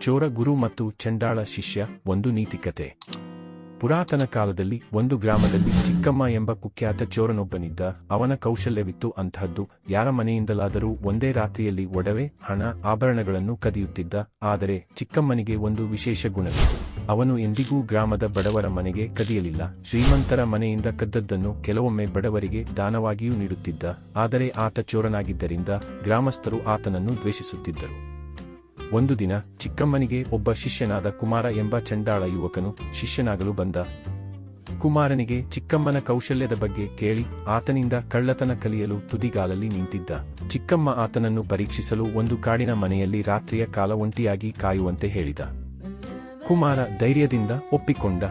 ಚೋರ ಗುರು ಮತ್ತು ಚಂಡಾಳ ಶಿಷ್ಯ. ಒಂದು ನೀತಿಕತೆ. ಪುರಾತನ ಕಾಲದಲ್ಲಿ ಒಂದು ಗ್ರಾಮದಲ್ಲಿ ಚಿಕ್ಕಮ್ಮ ಎಂಬ ಕುಖ್ಯಾತ ಚೋರನೊಬ್ಬನಿದ್ದ. ಅವನ ಕೌಶಲ್ಯವಿತ್ತು ಅಂತಹದ್ದು. ಯಾರ ಮನೆಯಿಂದಲಾದರೂ ಒಂದೇ ರಾತ್ರಿಯಲ್ಲಿ ಒಡವೆ, ಹಣ, ಆಭರಣಗಳನ್ನು ಕದಿಯುತ್ತಿದ್ದ. ಆದರೆ ಚಿಕ್ಕಮ್ಮನಿಗೆ ಒಂದು ವಿಶೇಷ ಗುಣವಿತ್ತು. ಅವನು ಎಂದಿಗೂ ಗ್ರಾಮದ ಬಡವರ ಮನೆಗೆ ಕದಿಯಲಿಲ್ಲ. ಶ್ರೀಮಂತರ ಮನೆಯಿಂದ ಕದ್ದದ್ದನ್ನು ಕೆಲವೊಮ್ಮೆ ಬಡವರಿಗೆ ದಾನವಾಗಿಯೂ ನೀಡುತ್ತಿದ್ದ. ಆದರೆ ಆತ ಚೋರನಾಗಿದ್ದರಿಂದ ಗ್ರಾಮಸ್ಥರು ಆತನನ್ನು ದ್ವೇಷಿಸುತ್ತಿದ್ದರು. ಒಂದು ದಿನ ಚಿಕ್ಕಮ್ಮನಿಗೆ ಒಬ್ಬ ಶಿಷ್ಯನಾದ ಕುಮಾರ ಎಂಬ ಚಂಡಾಳ ಯುವಕನು ಶಿಷ್ಯನಾಗಲು ಬಂದ. ಕುಮಾರನಿಗೆ ಚಿಕ್ಕಮ್ಮನ ಕೌಶಲ್ಯದ ಬಗ್ಗೆ ಕೇಳಿ ಆತನಿಂದ ಕಳ್ಳತನ ಕಲಿಯಲು ತುದಿಗಾಲಲ್ಲಿ ನಿಂತಿದ್ದ. ಚಿಕ್ಕಮ್ಮ ಆತನನ್ನು ಪರೀಕ್ಷಿಸಲು ಒಂದು ಕಾಡಿನ ಮನೆಯಲ್ಲಿ ರಾತ್ರಿಯ ಕಾಲ ಒಂಟಿಯಾಗಿ ಕಾಯುವಂತೆ ಹೇಳಿದ. ಕುಮಾರ ಧೈರ್ಯದಿಂದ ಒಪ್ಪಿಕೊಂಡ.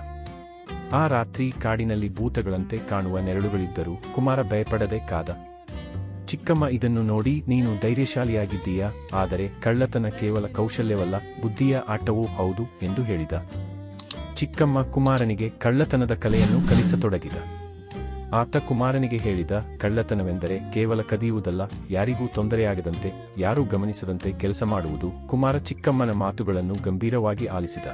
ಆ ರಾತ್ರಿ ಕಾಡಿನಲ್ಲಿ ಭೂತಗಳಂತೆ ಕಾಣುವ ನೆರಳುಗಳಿದ್ದರೂ ಕುಮಾರ ಭಯಪಡದೆ ಕಾದ. ಚಿಕ್ಕಮ್ಮ ಇದನ್ನು ನೋಡಿ, ನೀನು ಧೈರ್ಯಶಾಲಿಯಾಗಿದ್ದೀಯಾ, ಆದರೆ ಕಳ್ಳತನ ಕೇವಲ ಕೌಶಲ್ಯವಲ್ಲ, ಬುದ್ಧಿಯ ಆಟವೂ ಹೌದು ಎಂದು ಹೇಳಿದ. ಚಿಕ್ಕಮ್ಮ ಕುಮಾರನಿಗೆ ಕಳ್ಳತನದ ಕಲೆಯನ್ನು ಕಲಿಸತೊಡಗಿದ. ಆತ ಕುಮಾರನಿಗೆ ಹೇಳಿದ, ಕಳ್ಳತನವೆಂದರೆ ಕೇವಲ ಕದಿಯುವುದಲ್ಲ, ಯಾರಿಗೂ ತೊಂದರೆಯಾಗದಂತೆ, ಯಾರೂ ಗಮನಿಸದಂತೆ ಕೆಲಸ ಮಾಡುವುದು. ಕುಮಾರ ಚಿಕ್ಕಮ್ಮನ ಮಾತುಗಳನ್ನು ಗಂಭೀರವಾಗಿ ಆಲಿಸಿದ.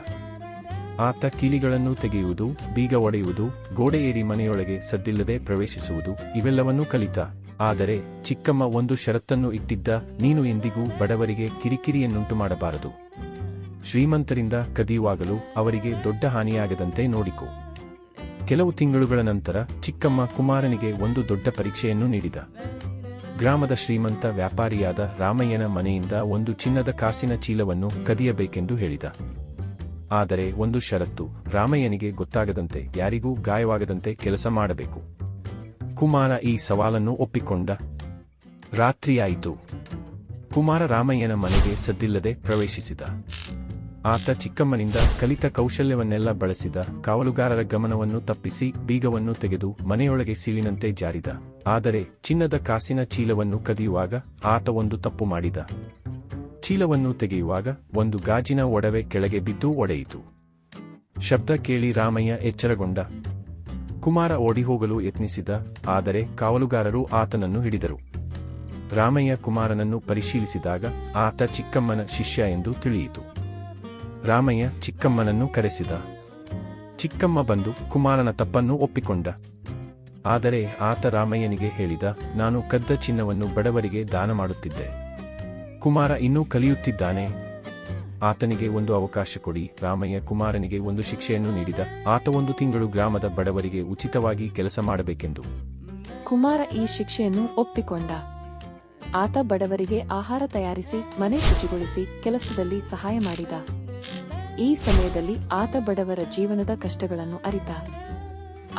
ಆತ ಕೀಲಿಗಳನ್ನು ತೆಗೆಯುವುದು, ಬೀಗ ಒಡೆಯುವುದು, ಗೋಡೆ ಏರಿ ಮನೆಯೊಳಗೆ ಸದ್ದಿಲ್ಲದೆ ಪ್ರವೇಶಿಸುವುದು ಇವೆಲ್ಲವನ್ನೂ ಕಲಿತ. ಆದರೆ ಚಿಕ್ಕಮ್ಮ ಒಂದು ಷರತ್ತನ್ನು ಇಟ್ಟಿದ್ದ. ನೀನು ಎಂದಿಗೂ ಬಡವರಿಗೆ ಕಿರಿಕಿರಿಯನ್ನುಂಟು ಮಾಡಬಾರದು. ಶ್ರೀಮಂತರಿಂದ ಕದಿಯುವಾಗಲೂ ಅವರಿಗೆ ದೊಡ್ಡ ಹಾನಿಯಾಗದಂತೆ ನೋಡಿಕೊ. ಕೆಲವು ತಿಂಗಳುಗಳ ನಂತರ ಚಿಕ್ಕಮ್ಮ ಕುಮಾರನಿಗೆ ಒಂದು ದೊಡ್ಡ ಪರೀಕ್ಷೆಯನ್ನು ನೀಡಿದ. ಗ್ರಾಮದ ಶ್ರೀಮಂತ ವ್ಯಾಪಾರಿಯಾದ ರಾಮಯ್ಯನ ಮನೆಯಿಂದ ಒಂದು ಚಿನ್ನದ ಕಾಸಿನ ಚೀಲವನ್ನು ಕದಿಯಬೇಕೆಂದು ಹೇಳಿದ. ಆದರೆ ಒಂದು ಷರತ್ತು, ರಾಮಯ್ಯನಿಗೆ ಗೊತ್ತಾಗದಂತೆ, ಯಾರಿಗೂ ಗಾಯವಾಗದಂತೆ ಕೆಲಸ ಮಾಡಬೇಕು. ಕುಮಾರ ಈ ಸವಾಲನ್ನು ಒಪ್ಪಿಕೊಂಡ. ರಾತ್ರಿಯಾಯಿತು. ಕುಮಾರ ರಾಮಯ್ಯನ ಮನೆಗೆ ಸದ್ದಿಲ್ಲದೆ ಪ್ರವೇಶಿಸಿದ. ಆತ ಚಿಕ್ಕಮ್ಮನಿಂದ ಕಲಿತ ಕೌಶಲ್ಯವನ್ನೆಲ್ಲ ಬಳಸಿದ. ಕಾವಲುಗಾರರ ಗಮನವನ್ನು ತಪ್ಪಿಸಿ ಬೀಗವನ್ನು ತೆಗೆದು ಮನೆಯೊಳಗೆ ಸೀಳಿನಂತೆ ಜಾರಿದ. ಆದರೆ ಚಿನ್ನದ ಕಾಸಿನ ಚೀಲವನ್ನು ಕದಿಯುವಾಗ ಆತ ಒಂದು ತಪ್ಪು ಮಾಡಿದ. ಚೀಲವನ್ನು ತೆಗೆಯುವಾಗ ಒಂದು ಗಾಜಿನ ಒಡವೆ ಕೆಳಗೆ ಬಿದ್ದು ಒಡೆಯಿತು. ಶಬ್ದ ಕೇಳಿ ರಾಮಯ್ಯ ಎಚ್ಚರಗೊಂಡ. ಕುಮಾರ ಓಡಿಹೋಗಲು ಯತ್ನಿಸಿದ. ಆದರೆ ಕಾವಲುಗಾರರು ಆತನನ್ನು ಹಿಡಿದರು. ರಾಮಯ್ಯ ಕುಮಾರನನ್ನು ಪರಿಶೀಲಿಸಿದಾಗ ಆತ ಚಿಕ್ಕಮ್ಮನ ಶಿಷ್ಯ ಎಂದು ತಿಳಿಯಿತು. ರಾಮಯ್ಯ ಚಿಕ್ಕಮ್ಮನನ್ನು ಕರೆಸಿದ. ಚಿಕ್ಕಮ್ಮ ಬಂದು ಕುಮಾರನ ತಪ್ಪನ್ನು ಒಪ್ಪಿಕೊಂಡ. ಆದರೆ ಆತ ರಾಮಯ್ಯನಿಗೆ ಹೇಳಿದ, ನಾನು ಕದ್ದ ಚಿನ್ನವನ್ನು ಬಡವರಿಗೆ ದಾನ ಮಾಡುತ್ತಿದ್ದೆ. ಕುಮಾರ ಇನ್ನೂ ಕಲಿಯುತ್ತಿದ್ದಾನೆ. ಆತನಿಗೆ ಒಂದು ಅವಕಾಶ ಕೊಡಿ. ರಾಮಯ್ಯ ಕುಮಾರನಿಗೆ ಒಂದು ಶಿಕ್ಷೆಯನ್ನು ನೀಡಿದ. ಆತ 1 ತಿಂಗಳು ಗ್ರಾಮದ ಬಡವರಿಗೆ ಉಚಿತವಾಗಿ ಕೆಲಸ ಮಾಡಬೇಕೆಂದು. ಕುಮಾರ ಈ ಶಿಕ್ಷೆಯನ್ನು ಒಪ್ಪಿಕೊಂಡ. ಆತ ಬಡವರಿಗೆ ಆಹಾರ ತಯಾರಿಸಿ, ಮನೆ ಶುಚಿಗೊಳಿಸಿ, ಕೆಲಸದಲ್ಲಿ ಸಹಾಯ ಮಾಡಿದ. ಈ ಸಮಯದಲ್ಲಿ ಆತ ಬಡವರ ಜೀವನದ ಕಷ್ಟಗಳನ್ನು ಅರಿತ.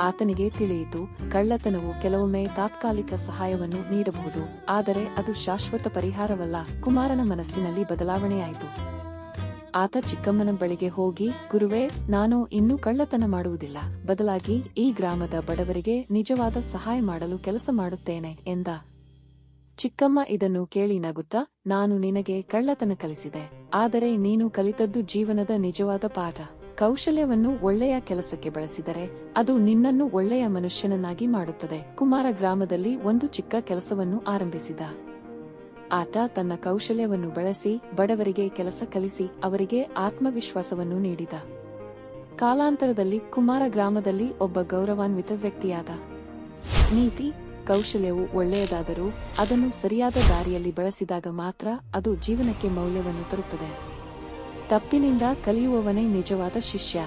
ಆತನಿಗೆ ತಿಳಿಯಿತು, ಕಳ್ಳತನವು ಕೆಲವೊಮ್ಮೆ ತಾತ್ಕಾಲಿಕ ಸಹಾಯವನ್ನು ನೀಡಬಹುದು, ಆದರೆ ಅದು ಶಾಶ್ವತ ಪರಿಹಾರವಲ್ಲ. ಕುಮಾರನ ಮನಸ್ಸಿನಲ್ಲಿ ಬದಲಾವಣೆಯಾಯಿತು. ಆತ ಚಿಕ್ಕಮ್ಮನ ಬಳಿಗೆ ಹೋಗಿ, ಗುರುವೇ, ನಾನು ಇನ್ನೂ ಕಳ್ಳತನ ಮಾಡುವುದಿಲ್ಲ, ಬದಲಾಗಿ ಈ ಗ್ರಾಮದ ಬಡವರಿಗೆ ನಿಜವಾದ ಸಹಾಯ ಮಾಡಲು ಕೆಲಸ ಮಾಡುತ್ತೇನೆ ಎಂದ. ಚಿಕ್ಕಮ್ಮ ಇದನ್ನು ಕೇಳಿ ನಗುತ್ತಾ, ನಾನು ನಿನಗೆ ಕಳ್ಳತನ ಕಲಿಸಿದೆ, ಆದರೆ ನೀನು ಕಲಿತದ್ದು ಜೀವನದ ನಿಜವಾದ ಪಾಠ. ಕೌಶಲ್ಯವನ್ನು ಒಳ್ಳೆಯ ಕೆಲಸಕ್ಕೆ ಬಳಸಿದರೆ ಅದು ನಿನ್ನನ್ನು ಒಳ್ಳೆಯ ಮನುಷ್ಯನನ್ನಾಗಿ ಮಾಡುತ್ತದೆ. ಕುಮಾರ ಗ್ರಾಮದಲ್ಲಿ ಒಂದು ಚಿಕ್ಕ ಕೆಲಸವನ್ನು ಆರಂಭಿಸಿದ. ಆತ ತನ್ನ ಕೌಶಲ್ಯವನ್ನು ಬಳಸಿ ಬಡವರಿಗೆ ಕೆಲಸ ಕಲಿಸಿ ಅವರಿಗೆ ಆತ್ಮವಿಶ್ವಾಸವನ್ನು ನೀಡಿದ. ಕಾಲಾಂತರದಲ್ಲಿ ಕುಮಾರ ಗ್ರಾಮದಲ್ಲಿ ಒಬ್ಬ ಗೌರವಾನ್ವಿತ ವ್ಯಕ್ತಿಯಾದ. ನೀತಿ, ಕೌಶಲ್ಯವು ಒಳ್ಳೆಯದಾದರೂ ಅದನ್ನು ಸರಿಯಾದ ದಾರಿಯಲ್ಲಿ ಬಳಸಿದಾಗ ಮಾತ್ರ ಅದು ಜೀವನಕ್ಕೆ ಮೌಲ್ಯವನ್ನು ತರುತ್ತದೆ. ತಪ್ಪಿನಿಂದ ಕಲಿಯುವವನೇ ನಿಜವಾದ ಶಿಷ್ಯ.